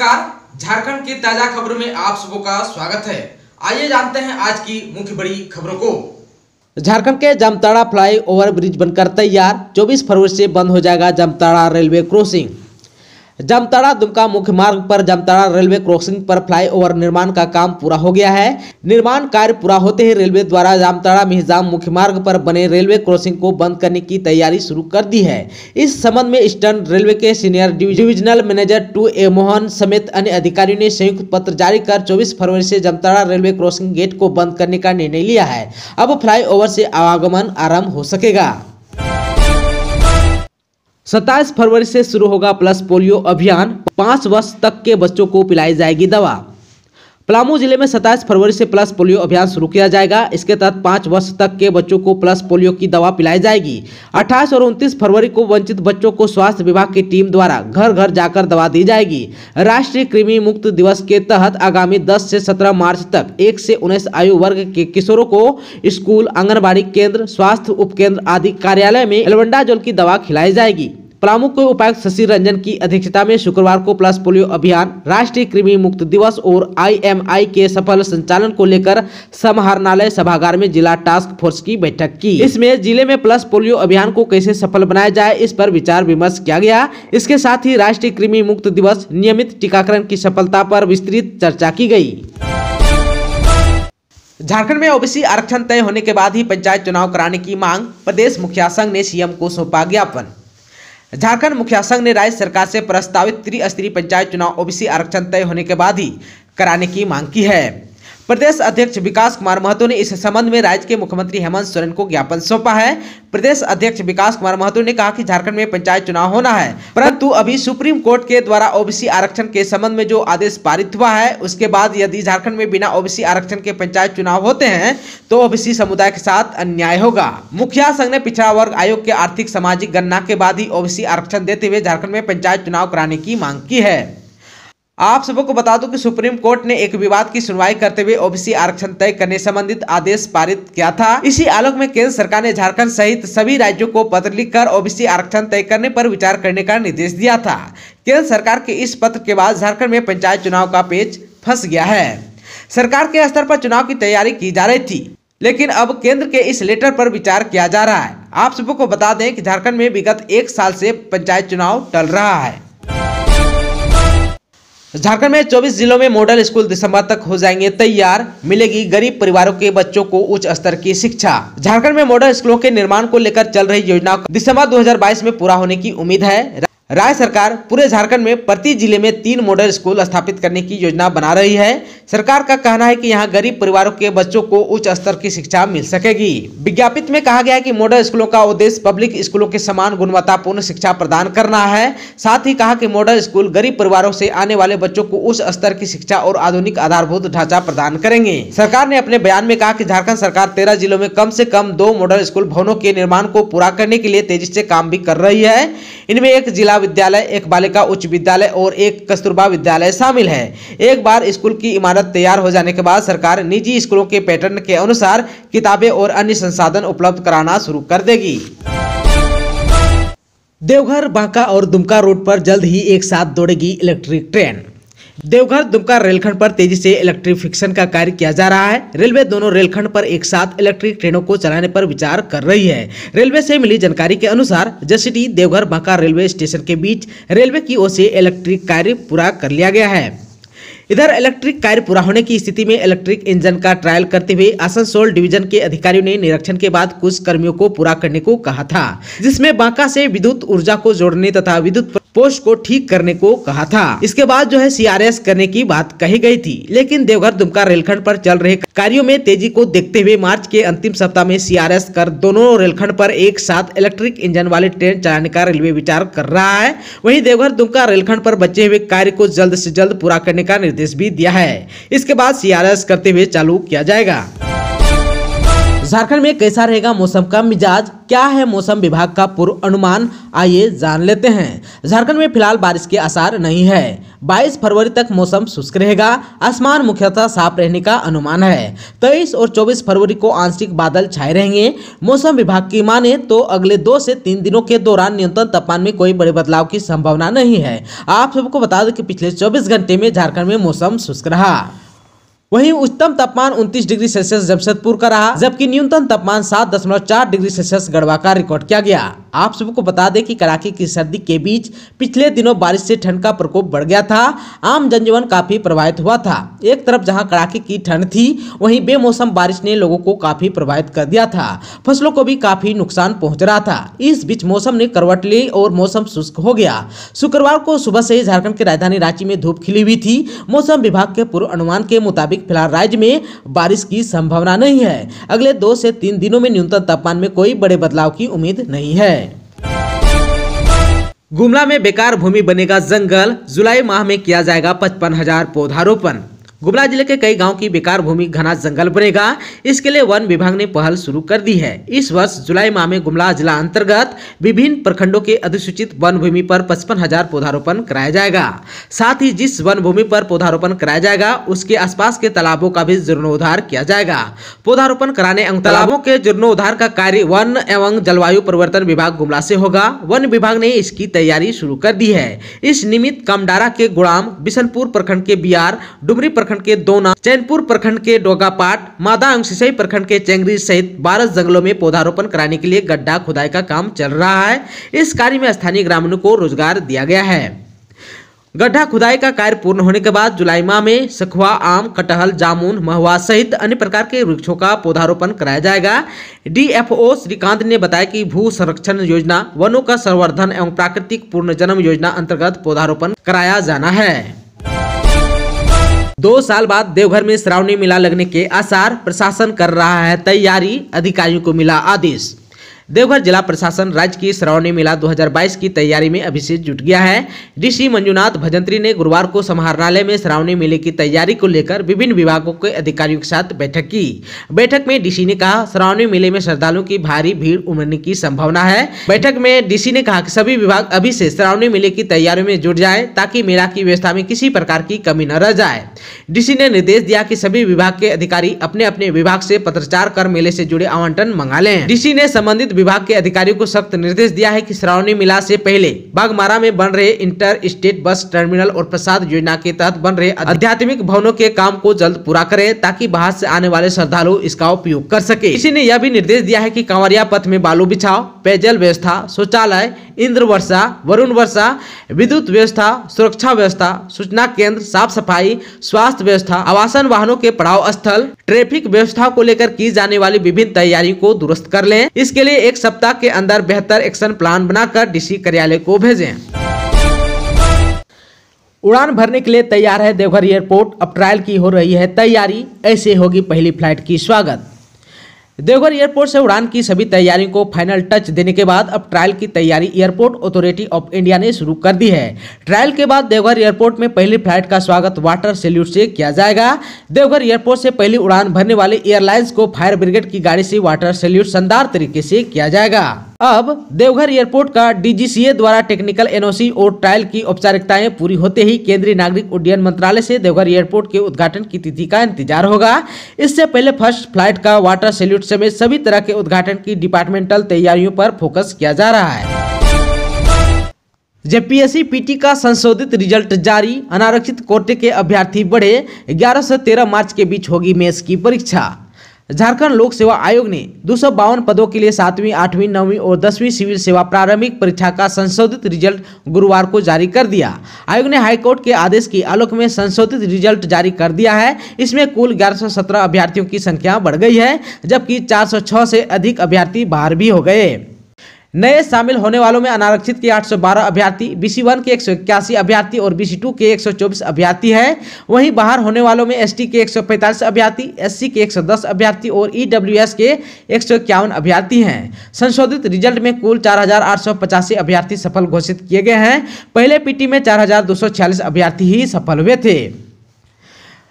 नमस्कार, झारखंड की ताजा खबरों में आप सबों का स्वागत है। आइए जानते हैं आज की मुख्य बड़ी खबरों को। झारखंड के जामताड़ा फ्लाई ओवर ब्रिज बनकर तैयार, 24 फरवरी से बंद हो जाएगा जामताड़ा रेलवे क्रॉसिंग। जामताड़ा दुमका मुख्य मार्ग पर जामताड़ा रेलवे क्रॉसिंग पर फ्लाईओवर निर्माण का काम पूरा हो गया है। निर्माण कार्य पूरा होते ही रेलवे द्वारा जामताड़ा मिहिजाम मुख्य मार्ग पर बने रेलवे क्रॉसिंग को बंद करने की तैयारी शुरू कर दी है। इस संबंध में ईस्टर्न रेलवे के senior divisional manager 2A Mohan समेत अन्य अधिकारियों ने संयुक्त पत्र जारी कर 24 फरवरी से जामताड़ा रेलवे क्रॉसिंग गेट को बंद करने का निर्णय लिया है। अब फ्लाईओवर से आवागमन आरंभ हो सकेगा। 27 फरवरी से शुरू होगा पल्स पोलियो अभियान, 5 वर्ष तक के बच्चों को पिलाई जाएगी दवा। पलामू जिले में 27 फरवरी से पल्स पोलियो अभियान शुरू किया जाएगा। इसके तहत 5 वर्ष तक के बच्चों को पल्स पोलियो की दवा पिलाई जाएगी। 28 और 29 फरवरी को वंचित बच्चों को स्वास्थ्य विभाग की टीम द्वारा घर घर जाकर दवा दी जाएगी। राष्ट्रीय कृमि मुक्त दिवस के तहत आगामी 10 से 17 मार्च तक 1 से 19 आयु वर्ग के किशोरों को स्कूल, आंगनबाड़ी केंद्र, स्वास्थ्य उपकेंद्र आदि कार्यालय में एल्बेंडाजोल की दवा खिलाई जाएगी। पलामू के उपायुक्त शशि रंजन की अध्यक्षता में शुक्रवार को पल्स पोलियो अभियान, राष्ट्रीय कृमि मुक्त दिवस और IMI के सफल संचालन को लेकर समाहरणालय सभागार में जिला टास्क फोर्स की बैठक की। इसमें जिले में पल्स पोलियो अभियान को कैसे सफल बनाया जाए, इस पर विचार विमर्श किया गया। इसके साथ ही राष्ट्रीय कृमि मुक्त दिवस, नियमित टीकाकरण की सफलता पर विस्तृत चर्चा की गई। झारखंड में ओबीसी आरक्षण तय होने के बाद ही पंचायत चुनाव कराने की मांग, प्रदेश मुखिया संघ ने सीएम को सौंपा ज्ञापन। झारखंड मुखिया संघ ने राज्य सरकार से प्रस्तावित त्रिस्तरीय पंचायत चुनाव ओबीसी आरक्षण तय होने के बाद ही कराने की मांग की है। प्रदेश अध्यक्ष विकास कुमार महतो ने इस संबंध में राज्य के मुख्यमंत्री हेमंत सोरेन को ज्ञापन सौंपा है। प्रदेश अध्यक्ष विकास कुमार महतो ने कहा कि झारखंड में पंचायत चुनाव होना है, परंतु अभी सुप्रीम कोर्ट के द्वारा ओबीसी आरक्षण के संबंध में जो आदेश पारित हुआ है, उसके बाद यदि झारखंड में बिना ओबीसी आरक्षण के पंचायत चुनाव होते हैं तो ओबीसी समुदाय के साथ अन्याय होगा। मुखिया संघ ने पिछड़ा वर्ग आयोग के आर्थिक सामाजिक गणना के बाद ही ओबीसी आरक्षण देते हुए झारखंड में पंचायत चुनाव कराने की मांग की है। आप सबको को बता दूं कि सुप्रीम कोर्ट ने एक विवाद की सुनवाई करते हुए ओबीसी आरक्षण तय करने संबंधित आदेश पारित किया था। इसी आलोक में केंद्र सरकार ने झारखंड सहित सभी राज्यों को पत्र लिखकर ओबीसी आरक्षण तय करने पर विचार करने का निर्देश दिया था। केंद्र सरकार के इस पत्र के बाद झारखंड में पंचायत चुनाव का पेच फंस गया है। सरकार के स्तर पर चुनाव की तैयारी की जा रही थी, लेकिन अब केंद्र के इस लेटर पर विचार किया जा रहा है। आप सबको को बता दें कि झारखंड में विगत 1 साल से पंचायत चुनाव टल रहा है। झारखंड में 24 जिलों में मॉडल स्कूल दिसंबर तक हो जाएंगे तैयार, मिलेगी गरीब परिवारों के बच्चों को उच्च स्तर की शिक्षा। झारखंड में मॉडल स्कूलों के निर्माण को लेकर चल रही योजना दिसंबर 2022 में पूरा होने की उम्मीद है। राज्य सरकार पूरे झारखंड में प्रति जिले में 3 मॉडल स्कूल स्थापित करने की योजना बना रही है। सरकार का कहना है कि यहां गरीब परिवारों के बच्चों को उच्च स्तर की शिक्षा मिल सकेगी। विज्ञप्ति में कहा गया है कि मॉडल स्कूलों का उद्देश्य पब्लिक स्कूलों के समान गुणवत्तापूर्ण शिक्षा प्रदान करना है। साथ ही कहा कि मॉडल स्कूल गरीब परिवारों से आने वाले बच्चों को उच्च स्तर की शिक्षा और आधुनिक आधारभूत ढांचा प्रदान करेंगे। सरकार ने अपने बयान में कहा कि झारखंड सरकार 13 जिलों में कम से कम 2 मॉडल स्कूल भवनों के निर्माण को पूरा करने के लिए तेजी से काम भी कर रही है। इनमें एक जिला विद्यालय, एक बालिका उच्च विद्यालय और एक कस्तूरबा विद्यालय शामिल है। एक बार स्कूल की इमारत तैयार हो जाने के बाद सरकार निजी स्कूलों के पैटर्न के अनुसार किताबें और अन्य संसाधन उपलब्ध कराना शुरू कर देगी। देवघर, बांका और दुमका रोड पर जल्द ही एक साथ दौड़ेगी इलेक्ट्रिक ट्रेन। देवघर दुमका रेलखंड पर तेजी से इलेक्ट्रिफिकेशन का कार्य किया जा रहा है। रेलवे दोनों रेलखंड पर एक साथ इलेक्ट्रिक ट्रेनों को चलाने पर विचार कर रही है। रेलवे से मिली जानकारी के अनुसार जसीडीह देवघर बांका रेलवे स्टेशन के बीच रेलवे की ओर से इलेक्ट्रिक कार्य पूरा कर लिया गया है। इधर इलेक्ट्रिक कार्य पूरा होने की स्थिति में इलेक्ट्रिक इंजन का ट्रायल करते हुए आसनसोल डिवीजन के अधिकारियों ने निरीक्षण के बाद कुछ कर्मियों को पूरा करने को कहा था, जिसमें बांका से विद्युत ऊर्जा को जोड़ने तथा विद्युत पोस्ट को ठीक करने को कहा था। इसके बाद CRS करने की बात कही गई थी, लेकिन देवघर दुमका रेलखंड पर चल रहे कार्यों में तेजी को देखते हुए मार्च के अंतिम सप्ताह में CRS कर दोनों रेलखंड पर एक साथ इलेक्ट्रिक इंजन वाली ट्रेन चलाने का रेलवे विचार कर रहा है। वहीं देवघर दुमका रेलखंड पर बचे हुए कार्य को जल्द से जल्द पूरा करने का निर्देश भी दिया है। इसके बाद CRS करते हुए चालू किया जाएगा। झारखंड में कैसा रहेगा मौसम का मिजाज, क्या है मौसम विभाग का पूर्व अनुमान, आइए जान लेते हैं। झारखंड में फिलहाल बारिश के आसार नहीं है। 22 फरवरी तक मौसम शुष्क रहेगा। आसमान मुख्यतः साफ रहने का अनुमान है। 23 और 24 फरवरी को आंशिक बादल छाए रहेंगे। मौसम विभाग की माने तो अगले 2 से 3 दिनों के दौरान न्यूनतम तापमान में कोई बड़े बदलाव की संभावना नहीं है। आप सबको बता दें कि पिछले 24 घंटे में झारखंड में मौसम शुष्क रहा। वहीं उच्चतम तापमान 29 डिग्री सेल्सियस जमशेदपुर का रहा, जबकि न्यूनतम तापमान 7.4 डिग्री सेल्सियस गढ़वा का रिकॉर्ड किया गया। आप सबको बता दें कि कड़ाके की सर्दी के बीच पिछले दिनों बारिश से ठंड का प्रकोप बढ़ गया था। आम जनजीवन काफी प्रभावित हुआ था। एक तरफ जहां कड़ाके की ठंड थी, वहीं बेमौसम बारिश ने लोगों को काफी प्रभावित कर दिया था। फसलों को भी काफी नुकसान पहुंच रहा था। इस बीच मौसम ने करवट ली और मौसम शुष्क हो गया। शुक्रवार को सुबह से ही झारखंड की राजधानी रांची में धूप खिली हुई थी। मौसम विभाग के पूर्व अनुमान के मुताबिक फिलहाल राज्य में बारिश की संभावना नहीं है। अगले 2 से 3 दिनों में न्यूनतम तापमान में कोई बड़े बदलाव की उम्मीद नहीं है। गुमला में बेकार भूमि बनेगा जंगल, जुलाई माह में किया जाएगा 55,000 पौधारोपण। गुमला जिले के कई गांव की बेकार भूमि घना जंगल बनेगा। इसके लिए वन विभाग ने पहल शुरू कर दी है। इस वर्ष जुलाई माह में गुमला जिला अंतर्गत विभिन्न प्रखंडों के अधिसूचित वन भूमि पर 55,000 पौधारोपण कराया जाएगा। साथ ही जिस वन भूमि पर पौधारोपण कराया जाएगा उसके आसपास के तालाबों का भी जीर्णोद्धार किया जाएगा। पौधारोपण कराने एवं तालाबों के जीर्णोद्धार का कार्य वन एवं जलवायु परिवर्तन विभाग गुमला से होगा। वन विभाग ने इसकी तैयारी शुरू कर दी है। इस निमित्त कामडारा के गुड़ाम, बिशनपुर प्रखंड के बियार, डुमरी प्रखंड के दोना, चैनपुर प्रखंड के डोगापाट, मादा एवं सिसई प्रखंड के चेंगरी सहित 12 जंगलों में पौधारोपण कराने के लिए गड्ढा खुदाई का काम चल रहा है। इस कार्य में स्थानीय ग्रामीणों को रोजगार दिया गया है। गड्ढा खुदाई का कार्य पूर्ण होने के बाद जुलाई माह में सखुआ, आम, कटहल, जामुन, महुआ सहित अन्य प्रकार के वृक्षों का पौधारोपण कराया जाएगा। डीएफओ श्रीकांत ने बताया कि भू संरक्षण योजना, वनों का संवर्धन एवं प्राकृतिक पुनर्जन्म योजना अंतर्गत पौधारोपण कराया जाना है। 2 साल बाद देवघर में श्रावणी मेला लगने के आसार, प्रशासन कर रहा है तैयारी, अधिकारियों को मिला आदेश। देवघर जिला प्रशासन राज्य की श्रावणी मेला 2022 की तैयारी में अभी से जुट गया है। डीसी मंजुनाथ भजंत्री ने गुरुवार को समाहरणालय में श्रावणी मेले की तैयारी को लेकर विभिन्न विभागों के अधिकारियों के साथ बैठक की। बैठक में डीसी ने कहा श्रावणी मेले में श्रद्धालुओं की भारी भीड़ उमड़ने की संभावना है। बैठक में डीसी ने कहा कि सभी विभाग अभी से श्रावणी मेले की तैयारियों में जुट जाए ताकि मेला की व्यवस्था में किसी प्रकार की कमी न रह जाए। डीसी ने निर्देश दिया कि सभी विभाग के अधिकारी अपने अपने विभाग से पत्राचार कर मेले से जुड़े आवंटन मंगा लें। डीसी ने संबंधित विभाग के अधिकारियों को सख्त निर्देश दिया है कि श्रावणी मेला से पहले बागमारा में बन रहे इंटर स्टेट बस टर्मिनल और प्रसाद योजना के तहत बन रहे आध्यात्मिक भवनों के काम को जल्द पूरा करें ताकि बाहर से आने वाले श्रद्धालु इसका उपयोग कर सके। इसी ने यह भी निर्देश दिया है कि कांवरिया पथ में बालू बिछाव, पेयजल व्यवस्था, शौचालय, इंद्र वर्षा, वरुण वर्षा, विद्युत व्यवस्था, सुरक्षा व्यवस्था, सूचना केंद्र, साफ सफाई, स्वास्थ्य व्यवस्था, आवासन वाहनों के पड़ाव स्थल, ट्रैफिक व्यवस्था को लेकर की जाने वाली विभिन्न तैयारियों को दुरुस्त कर लें। इसके लिए 1 सप्ताह के अंदर बेहतर एक्शन प्लान बनाकर डीसी कार्यालय को भेजें। उड़ान भरने के लिए तैयार है देवघर एयरपोर्ट, अब ट्रायल की हो रही है तैयारी, ऐसे होगी पहली फ्लाइट की स्वागत। देवघर एयरपोर्ट से उड़ान की सभी तैयारियों को फाइनल टच देने के बाद अब ट्रायल की तैयारी एयरपोर्ट अथॉरिटी ऑफ इंडिया ने शुरू कर दी है। ट्रायल के बाद देवघर एयरपोर्ट में पहली फ्लाइट का स्वागत वाटर सैल्यूट से किया जाएगा। देवघर एयरपोर्ट से पहली उड़ान भरने वाले एयरलाइंस को फायर ब्रिगेड की गाड़ी से वाटर सैल्यूट शानदार तरीके से किया जाएगा। अब देवघर एयरपोर्ट का डीजीसीए द्वारा टेक्निकल एनओसी और ट्रायल की औपचारिकताएं पूरी होते ही केंद्रीय नागरिक उड्डयन मंत्रालय से देवघर एयरपोर्ट के उद्घाटन की तिथि का इंतजार होगा। इससे पहले फर्स्ट फ्लाइट का वाटर सैल्यूट समेत सभी तरह के उद्घाटन की डिपार्टमेंटल तैयारियों पर फोकस किया जा रहा है। जेपीएससी पीटी का संशोधित रिजल्ट जारी, अनारक्षित कोटे के अभ्यर्थी बढ़े, 11 से 13 मार्च के बीच होगी मेंस की परीक्षा। झारखंड लोक सेवा आयोग ने 252 पदों के लिए 7वीं, 8वीं, 9वीं और 10वीं सिविल सेवा प्रारंभिक परीक्षा का संशोधित रिजल्ट गुरुवार को जारी कर दिया। आयोग ने हाईकोर्ट के आदेश की आलोक में संशोधित रिजल्ट जारी कर दिया है। इसमें कुल 1117 अभ्यर्थियों की संख्या बढ़ गई है, जबकि 406 से अधिक अभ्यर्थी बाहर भी हो गए। नए शामिल होने वालों में अनारक्षित के 812 अभ्यर्थी, BC1 के 181 अभ्यर्थी और BC2 के 124 अभ्यर्थी हैं। वहीं बाहर होने वालों में ST के 145 अभ्यर्थी, SC के 110 अभ्यर्थी और EWS के 151 अभ्यर्थी हैं। संशोधित रिजल्ट में कुल 4,885 अभ्यर्थी सफल घोषित किए गए हैं। पहले पीटी में 4,246 अभ्यर्थी ही सफल हुए थे।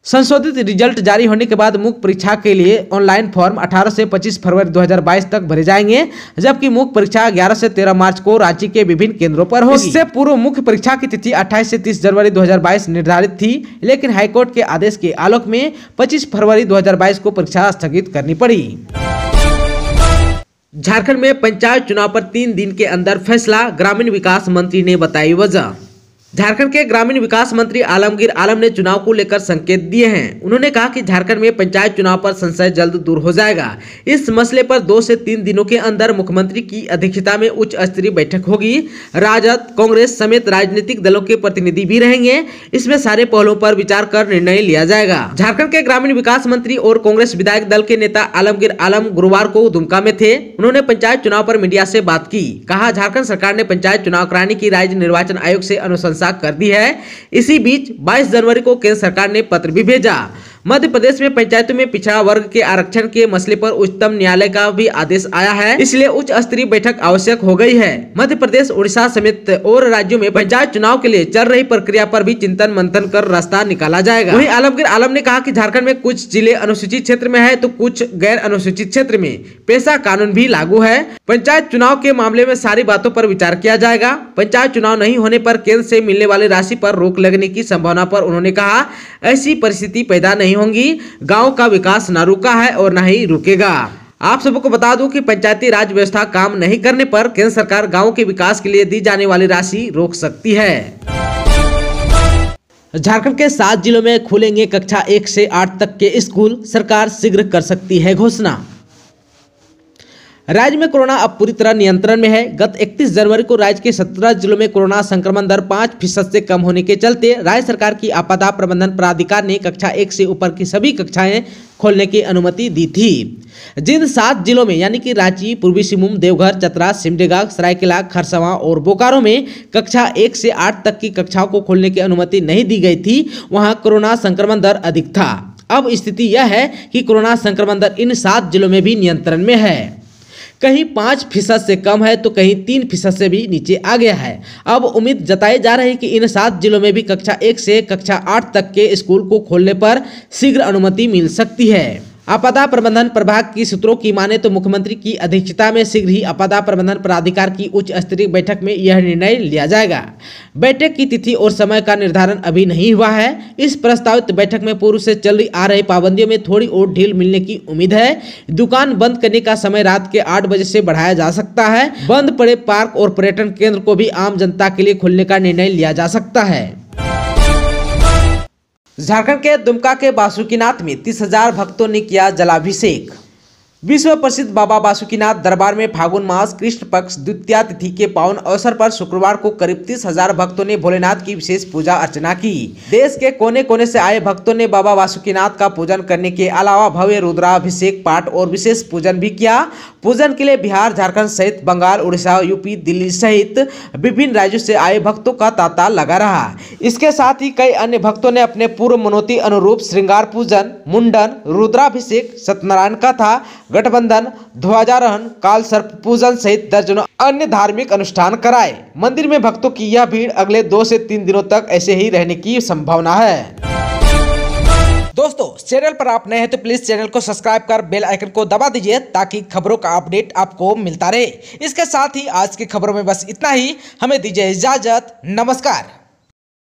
संशोधित रिजल्ट जारी होने के बाद मुख्य परीक्षा के लिए ऑनलाइन फॉर्म 18 से 25 फरवरी 2022 तक भरे जाएंगे, जबकि मुख्य परीक्षा 11 से 13 मार्च को राज्य के विभिन्न केंद्रों पर होगी। इससे पूर्व मुख्य परीक्षा की तिथि 28 से 30 जनवरी 2022 निर्धारित थी, लेकिन हाईकोर्ट के आदेश के आलोक में 25 फरवरी 2022 को परीक्षा स्थगित करनी पड़ी। झारखंड में पंचायत चुनाव पर 3 दिन के अंदर फैसला, ग्रामीण विकास मंत्री ने बताई वजह। झारखंड के ग्रामीण विकास मंत्री आलमगीर आलम ने चुनाव को लेकर संकेत दिए हैं। उन्होंने कहा कि झारखंड में पंचायत चुनाव पर संशय जल्द दूर हो जाएगा। इस मसले पर 2 से 3 दिनों के अंदर मुख्यमंत्री की अध्यक्षता में उच्च स्तरीय बैठक होगी। राजद, कांग्रेस समेत राजनीतिक दलों के प्रतिनिधि भी रहेंगे। इसमें सारे पहलुओं पर विचार कर निर्णय लिया जाएगा। झारखंड के ग्रामीण विकास मंत्री और कांग्रेस विधायक दल के नेता आलमगीर आलम गुरुवार को दुमका में थे। उन्होंने पंचायत चुनाव पर मीडिया से बात की। कहा, झारखंड सरकार ने पंचायत चुनाव कराने की राज्य निर्वाचन आयोग से अनुशंसा कर दी है। इसी बीच 22 जनवरी को केंद्र सरकार ने पत्र भी भेजा। मध्य प्रदेश में पंचायतों में पिछड़ा वर्ग के आरक्षण के मसले पर उच्चतम न्यायालय का भी आदेश आया है, इसलिए उच्च स्तरीय बैठक आवश्यक हो गई है। मध्य प्रदेश, उड़ीसा समेत और राज्यों में पंचायत चुनाव के लिए चल रही प्रक्रिया पर भी चिंतन मंथन कर रास्ता निकाला जाएगा। वहीं आलमगीर आलम ने कहा कि झारखंड में कुछ जिले अनुसूचित क्षेत्र में है तो कुछ गैर अनुसूचित क्षेत्र में पेशा कानून भी लागू है। पंचायत चुनाव के मामले में सारी बातों पर विचार किया जाएगा। पंचायत चुनाव नहीं होने पर केंद्र से मिलने वाली राशि पर रोक लगने की संभावना पर उन्होंने कहा, ऐसी परिस्थिति पैदा नहीं होंगी। गांव का विकास न रुका है और न ही रुकेगा। आप सबको बता दूं कि पंचायती राज व्यवस्था काम नहीं करने पर केंद्र सरकार गांव के विकास के लिए दी जाने वाली राशि रोक सकती है। झारखंड के 7 जिलों में खुलेंगे कक्षा 1 से 8 तक के स्कूल, सरकार शीघ्र कर सकती है घोषणा। राज्य में कोरोना अब पूरी तरह नियंत्रण में है। गत 31 जनवरी को राज्य के 17 जिलों में कोरोना संक्रमण दर 5% से कम होने के चलते राज्य सरकार की आपदा प्रबंधन प्राधिकार ने कक्षा 1 से ऊपर की सभी कक्षाएं खोलने की अनुमति दी थी। जिन 7 जिलों में यानी कि रांची, पूर्वी सिंहभूम, देवघर, चतरा, सिमडेगा, सरायकेला, खरसावां और बोकारो में कक्षा 1 से 8 तक की कक्षाओं को खोलने की अनुमति नहीं दी गई थी, वहां कोरोना संक्रमण दर अधिक था। अब स्थिति यह है कि कोरोना संक्रमण दर इन 7 जिलों में भी नियंत्रण में है। कहीं 5% से कम है तो कहीं 3% से भी नीचे आ गया है। अब उम्मीद जताई जा रही है कि इन 7 जिलों में भी कक्षा 1 से कक्षा 8 तक के स्कूल को खोलने पर शीघ्र अनुमति मिल सकती है। आपदा प्रबंधन प्रभाग की सूत्रों की माने तो मुख्यमंत्री की अध्यक्षता में शीघ्र ही आपदा प्रबंधन प्राधिकार की उच्च स्तरीय बैठक में यह निर्णय लिया जाएगा। बैठक की तिथि और समय का निर्धारण अभी नहीं हुआ है। इस प्रस्तावित बैठक में पूर्व से चल आ रही पाबंदियों में थोड़ी और ढील मिलने की उम्मीद है। दुकान बंद करने का समय रात के 8 बजे से बढ़ाया जा सकता है। बंद पड़े पार्क और पर्यटन केंद्र को भी आम जनता के लिए खोलने का निर्णय लिया जा सकता है। झारखंड के दुमका के बासुकीनाथ में 30,000 भक्तों ने किया जलाभिषेक। विश्व प्रसिद्ध बाबा बासुकीनाथ दरबार में फागुन मास कृष्ण पक्ष द्वितीया तिथि के पावन अवसर पर शुक्रवार को करीब 30,000 भक्तों ने भोलेनाथ की विशेष पूजा अर्चना की। देश के कोने कोने से आए भक्तों ने बाबा बासुकीनाथ का पूजन करने के अलावा भव्य रुद्राभिषेक पाठ और विशेष पूजन भी किया। पूजन के लिए बिहार, झारखंड सहित बंगाल, उड़ीसा, यूपी, दिल्ली सहित विभिन्न राज्यों से आए भक्तों का तांता लगा रहा। इसके साथ ही कई अन्य भक्तों ने अपने पूर्व मनोती अनुरूप श्रृंगार पूजन, मुंडन, रुद्राभिषेक, सत्यनारायण कथा, गठबंधन, ध्वजारोहण, काल सर्प पूजन सहित दर्जनों अन्य धार्मिक अनुष्ठान कराए। मंदिर में भक्तों की यह भीड़ अगले 2 से 3 दिनों तक ऐसे ही रहने की संभावना है। दोस्तों, चैनल पर आप नए हैं तो प्लीज चैनल को सब्सक्राइब कर बेल आइकन को दबा दीजिए ताकि खबरों का अपडेट आपको मिलता रहे। इसके साथ ही आज की खबरों में बस इतना ही। हमें दीजिए इजाजत। नमस्कार।